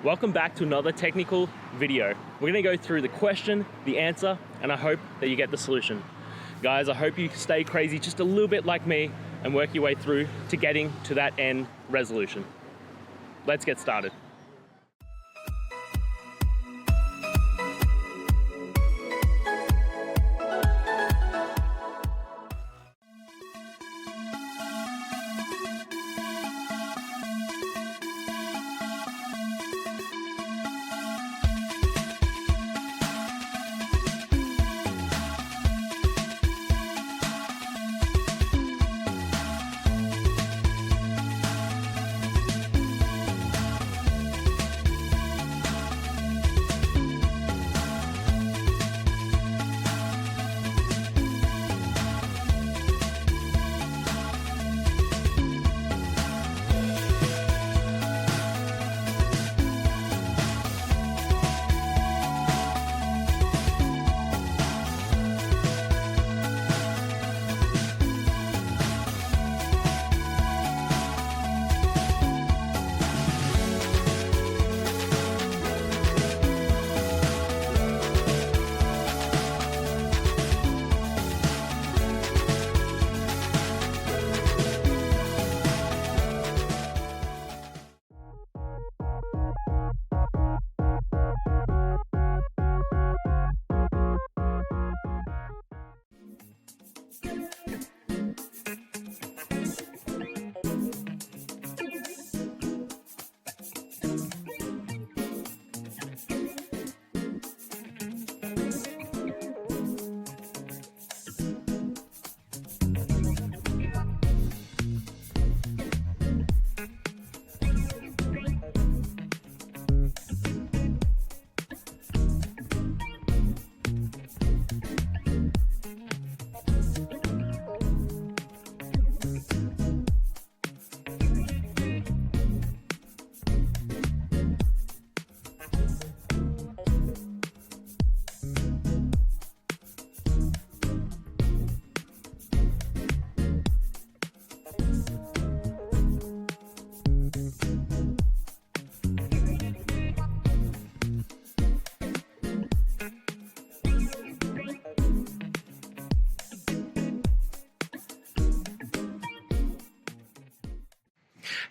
Welcome back to another technical video. We're gonna go through the question, the answer, and I hope that you get the solution. Guys, I hope you stay crazy just a little bit like me and work your way through to getting to that end resolution. Let's get started.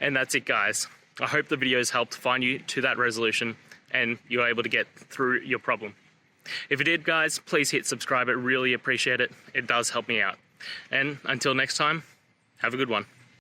And that's it, guys. I hope the video has helped find you to that resolution and you're able to get through your problem. If it did, guys, please hit subscribe. I really appreciate it. It does help me out. And until next time, have a good one.